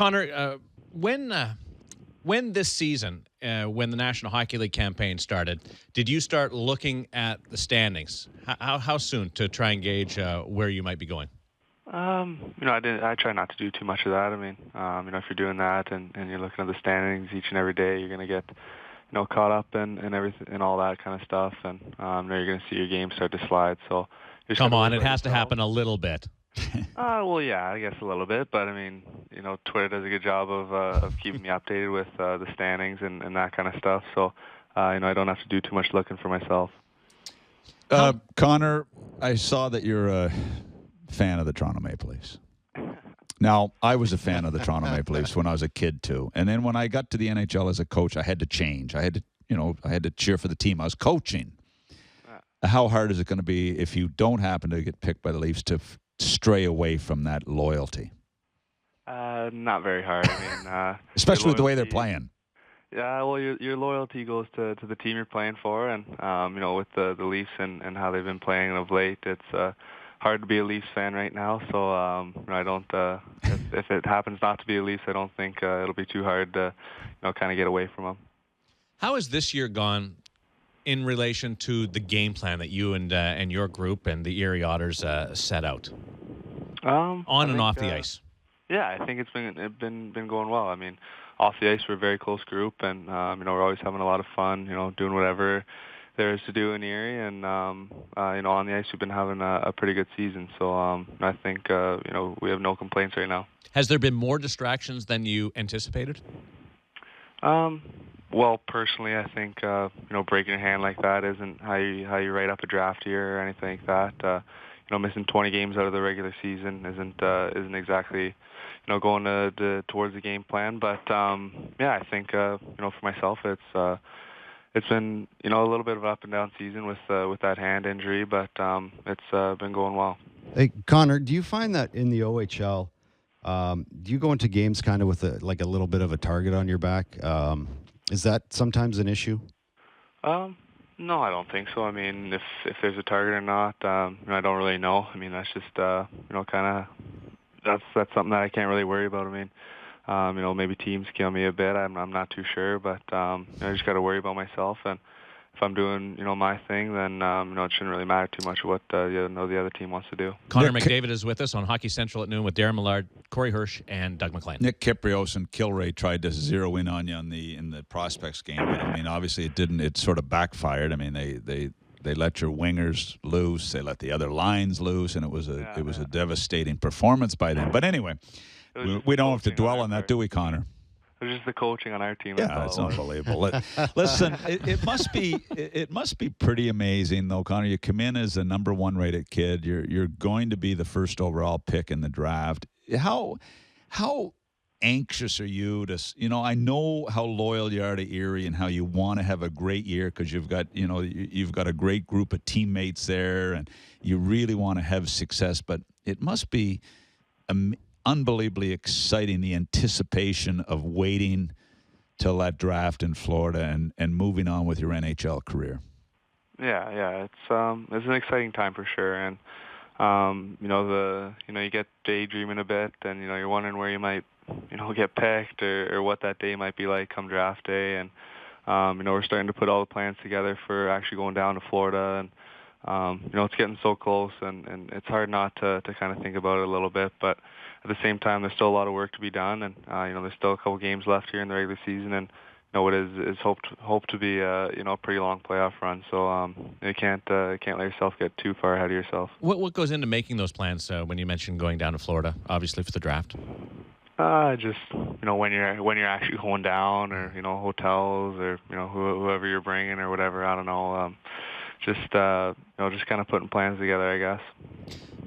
Connor, when this season, when the National Hockey League campaign started, did you start looking at the standings? How soon to try and gauge where you might be going? I didn't. I try not to do too much of that. I mean, if you're doing that and you're looking at the standings each and every day, you're going to get, caught up in everything and all that kind of stuff, and you're going to see your game start to slide. So, come on, it has to happen a little bit. Well, yeah, I guess a little bit, but I mean, Twitter does a good job of keeping me updated with the standings and that kind of stuff. So, I don't have to do too much looking for myself. Connor, I saw that you're a fan of the Toronto Maple Leafs. Now, I was a fan of the Toronto Maple Leafs when I was a kid too, and then when I got to the NHL as a coach, I had to change. I had to cheer for the team I was coaching. How hard is it going to be if you don't happen to get picked by the Leafs to stray away from that loyalty? Not very hard. I mean, especially with the way they're playing. Yeah, well, your loyalty goes to the team you're playing for, and with the Leafs and how they've been playing of late, it's hard to be a Leafs fan right now. So I don't. If it happens not to be a Leafs, I don't think it'll be too hard to kind of get away from them. How has this year gone in relation to the game plan that you and your group and the Erie Otters set out on and off the ice? Yeah, I think it's been going well. I mean, off the ice we're a very close group, and we're always having a lot of fun. Doing whatever there is to do in Erie, and on the ice we've been having a pretty good season. So I think we have no complaints right now. Has there been more distractions than you anticipated? Well, personally, I think breaking your hand like that isn't how you write up a draft year or anything like that. Missing 20 games out of the regular season isn't exactly going towards the game plan. But I think for myself it's been a little bit of an up and down season with that hand injury, but it's been going well. Hey, Connor, do you find that in the OHL, do you go into games kind of with a little bit of a target on your back? Is that sometimes an issue? No, I don't think so. I mean, if there's a target or not, I don't really know. I mean, that's just kind of that's something that I can't really worry about. I mean, maybe teams kill me a bit. I'm not too sure, but I just got to worry about myself. And if I'm doing my thing, then it shouldn't really matter too much what the other team wants to do. Connor McDavid is with us on Hockey Central at noon with Darren Millard, Corey Hirsch, and Doug McLean. Nick Kiprios and Kilray tried to zero in on you in the prospects game, but I mean, obviously it didn't. It sort of backfired. I mean, they let your wingers loose, they let the other lines loose, and it was a devastating performance by them. But anyway, we don't have to dwell on that, do we, Connor? It was just the coaching on our team. Yeah, it's unbelievable. Listen, it must be pretty amazing, though, Connor. You come in as a number 1 rated kid. You're going to be the first overall pick in the draft. How anxious are you to? I know how loyal you are to Erie and how you want to have a great year because you've got a great group of teammates there and you really want to have success. But it must be unbelievably exciting, the anticipation of waiting till that draft in Florida and moving on with your NHL career. Yeah, it's an exciting time for sure, and you get daydreaming a bit, and you're wondering where you might get picked or what that day might be like come draft day, and we're starting to put all the plans together for actually going down to Florida, and it's getting so close, and it's hard not to kind of think about it a little bit, but at the same time, there's still a lot of work to be done, and there's still a couple games left here in the regular season, and what is hoped to be a pretty long playoff run. So you can't let yourself get too far ahead of yourself. What goes into making those plans? When you mentioned going down to Florida, obviously for the draft. Just when you're actually going down, or hotels, or whoever you're bringing or whatever. I don't know. Just kind of putting plans together, I guess.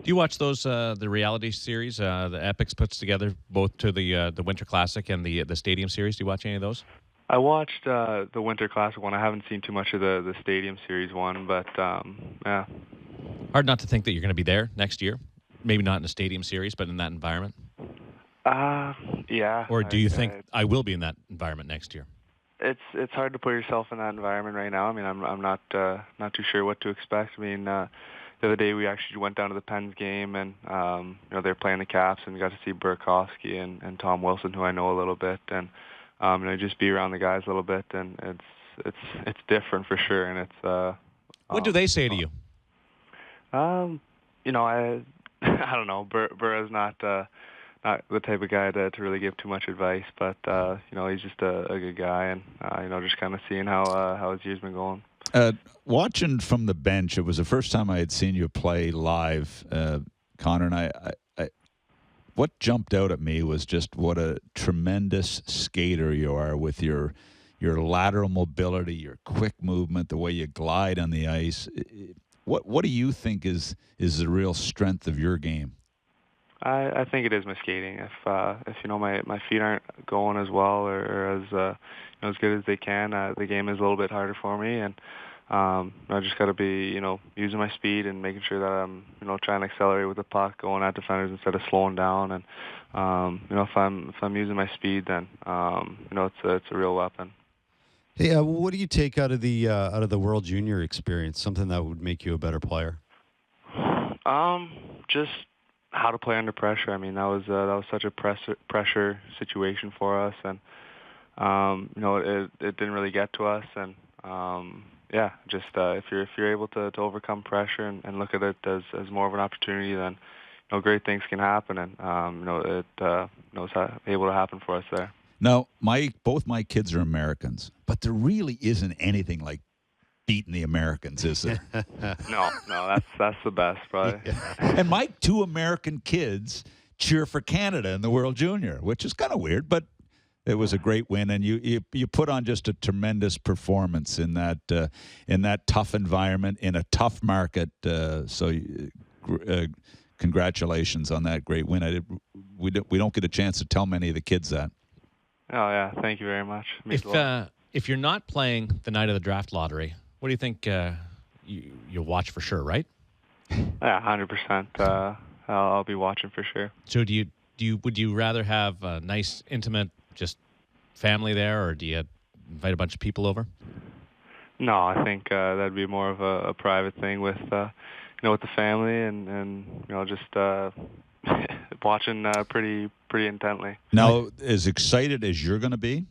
Do you watch those the reality series the Epics puts together, both to the Winter Classic and the Stadium Series? Do you watch any of those? I watched the Winter Classic one. I haven't seen too much of the Stadium Series one, but yeah. Hard not to think that you're going to be there next year. Maybe not in the Stadium Series, but in that environment. Yeah. Or do you think I will be in that environment next year? It's hard to put yourself in that environment right now. I mean, I'm not too sure what to expect. I mean, the other day we actually went down to the Pens game, and they're playing the Caps, and we got to see Burakovsky and Tom Wilson, who I know a little bit, and just be around the guys a little bit, and it's different for sure, and it's. What do they say to you? I I don't know. Bura's not the type of guy to really give too much advice, but he's just a good guy, and just kind of seeing how his year's been going. Watching from the bench, it was the first time I had seen you play live, Connor, and I what jumped out at me was just what a tremendous skater you are with your lateral mobility, your quick movement, the way you glide on the ice. What do you think is the real strength of your game? I think it is my skating. If my feet aren't going as well or as good as they can, the game is a little bit harder for me, and I just got to be using my speed and making sure that I'm trying to accelerate with the puck, going at defenders instead of slowing down, and if I'm using my speed, then it's a real weapon. Hey, what do you take out of the World Junior experience? Something that would make you a better player? Just how to play under pressure. I mean, that was such a pressure situation for us, and it didn't really get to us, and if you're able to overcome pressure and look at it as more of an opportunity, then great things can happen, and it's able to happen for us there. Now, both my kids are Americans, but there really isn't anything like beating the Americans, is there? No, that's the best, probably. Yeah. And my two American kids cheer for Canada in the World Junior, which is kind of weird, but it was a great win, and you put on just a tremendous performance in that tough environment in a tough market. Congratulations on that great win. We don't get a chance to tell many of the kids that. Oh yeah, thank you very much. If you're not playing the night of the draft lottery, what do you think you'll watch for sure, right? Yeah, 100%. I'll be watching for sure. So would you rather have a nice, intimate, just family there, or do you invite a bunch of people over? No, I think that'd be more of a private thing with with the family, and just watching pretty intently. Now, as excited as you're going to be,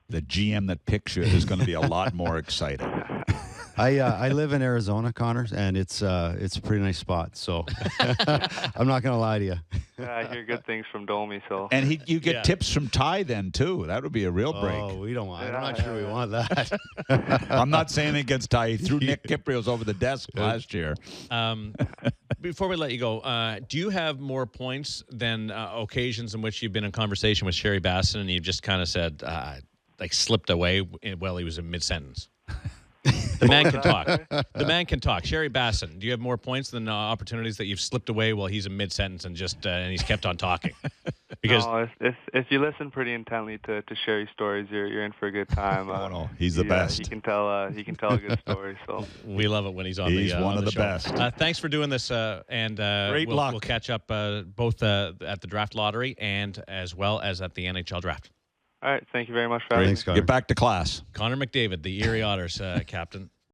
the GM that picks you is going to be a lot more excited. I live in Arizona, Connor, and it's a pretty nice spot. So I'm not going to lie to you. Yeah, I hear good things from Domi. So and you get tips from Ty then too. That would be a real break. Oh, we don't want. I'm not sure we want that. I'm not saying against Ty. He threw Nick Kiprios over the desk last year. Before we let you go, do you have more points than occasions in which you've been in conversation with Sherry Basson and you've just kind of said slipped away while he was in mid-sentence? The man can talk. The man can talk. Sherry Basson, do you have more points than opportunities that you've slipped away while he's in mid-sentence and and he's kept on talking? Because if you listen pretty intently to Sherry's stories, you're in for a good time. No, he's the best. He can tell a good story. So we love it when he's on. He's one of the show. best. Thanks for doing this, and great luck. We'll catch up both at the draft lottery and as well as at the NHL draft. All right. Thank you very much for having me. Get back to class. Connor McDavid, the Erie Otters captain.